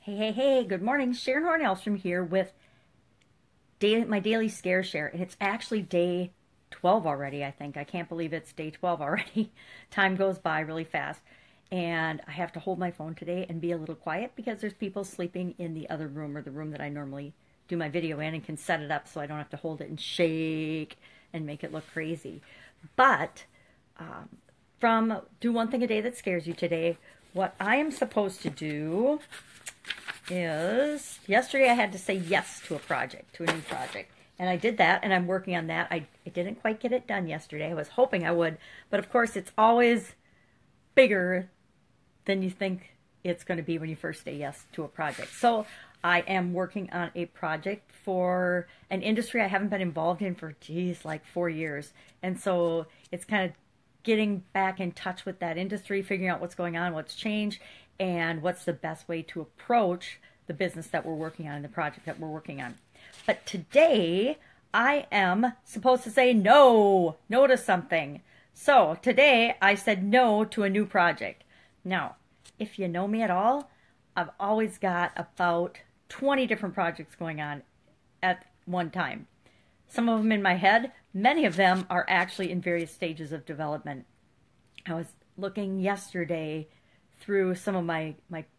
Hey, good morning. Sharon Horne-Ellstrom here with my daily scare share. And it's actually day 12 already, I think. I can't believe it's day 12 already. Time goes by really fast. And I have to hold my phone today and be a little quiet because there's people sleeping in the other room, or the room that I normally do my video in, and can set it up so I don't have to hold it and shake and make it look crazy. But from Do One Thing a Day That Scares You today, what I am supposed to do is, yesterday I had to say yes to a new project. And I did that, and I'm working on that. I didn't quite get it done yesterday. I was hoping I would, but of course it's always bigger than you think it's going to be when you first say yes to a project. So I am working on a project for an industry I haven't been involved in for, like 4 years. And so it's kind of getting back in touch with that industry, figuring out what's going on, what's changed, and what's the best way to approach the business that we're working on and the project that we're working on. But today, I am supposed to say no to something. So today, I said no to a new project. Now, if you know me at all, I've always got about 20 different projects going on at one time. Some of them in my head, many of them are actually in various stages of development. I was looking yesterday through some of my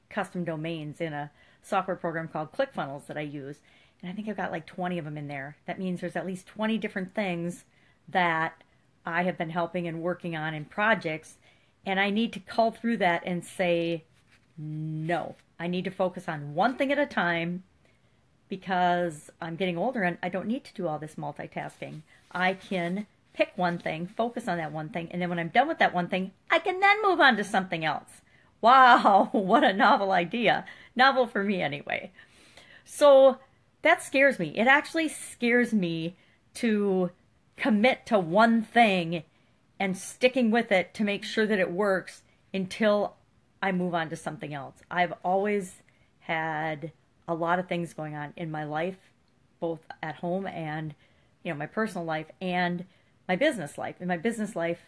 custom domains in a software program called ClickFunnels that I use. And I think I've got like 20 of them in there. That means there's at least 20 different things that I have been helping and working on in projects. And I need to cull through that and say, no, I need to focus on one thing at a time because I'm getting older and I don't need to do all this multitasking. I can pick one thing, focus on that one thing, and then when I'm done with that one thing, I can then move on to something else. Wow, what a novel idea. Novel for me anyway. So that scares me. It actually scares me to commit to one thing and sticking with it to make sure that it works until I move on to something else. I've always had a lot of things going on in my life, both at home and, my personal life and my business life. In my business life,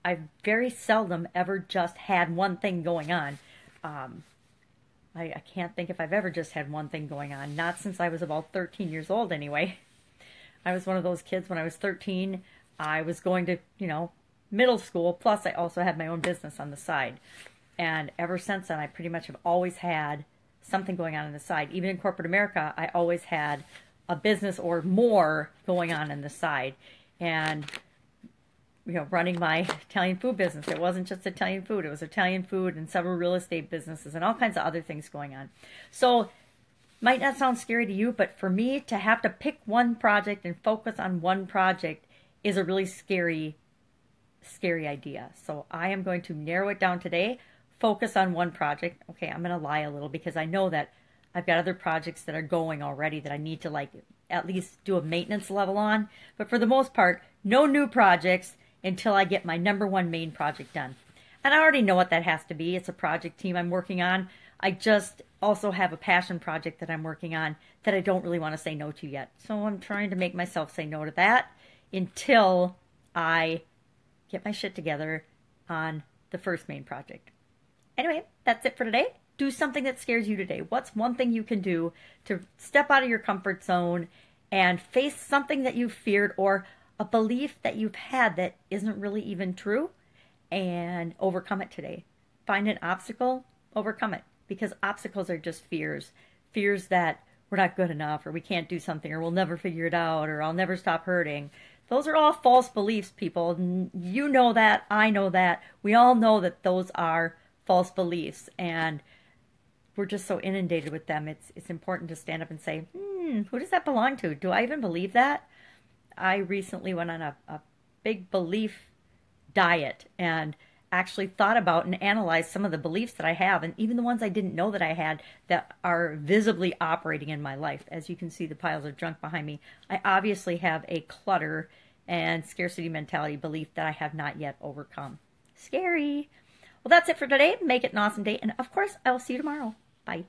I've very seldom ever just had one thing going on. I can't think if I've ever just had one thing going on. Not since I was about 13 years old anyway. I was one of those kids when I was 13. I was going to, middle school. Plus, I also had my own business on the side. And ever since then, I pretty much have always had something going on the side. Even in corporate America, I always had a business or more going on the side. And running my Italian food business. It wasn't just Italian food. It was Italian food and several real estate businesses and all kinds of other things going on. So, might not sound scary to you, but for me to have to pick one project and focus on one project is a really scary idea. So I am going to narrow it down today, focus on one project. Okay, I'm going to lie a little because I know that I've got other projects that are going already that I need to at least do a maintenance level on. But for the most part, no new projects until I get my number one main project done. And I already know what that has to be. It's a project team I'm working on. I just also have a passion project that I'm working on that I don't really want to say no to yet. So I'm trying to make myself say no to that until I get my shit together on the first main project. Anyway, that's it for today. Do something that scares you today. What's one thing you can do to step out of your comfort zone and face something that you feared or a belief that you've had that isn't really even true, and overcome it today. Find an obstacle, overcome it, because obstacles are just fears. Fears that we're not good enough, or we can't do something, or we'll never figure it out, or I'll never stop hurting. Those are all false beliefs, people. You know that, I know that. We all know that those are false beliefs, and we're just so inundated with them. It's important to stand up and say, who does that belong to? Do I even believe that? I recently went on a big belief diet and actually thought about and analyzed some of the beliefs that I have, and even the ones I didn't know that I had that are visibly operating in my life. As you can see, the piles of junk behind me. I obviously have a clutter and scarcity mentality belief that I have not yet overcome. Scary. Well, that's it for today. Make it an awesome day. And of course, I will see you tomorrow. Bye.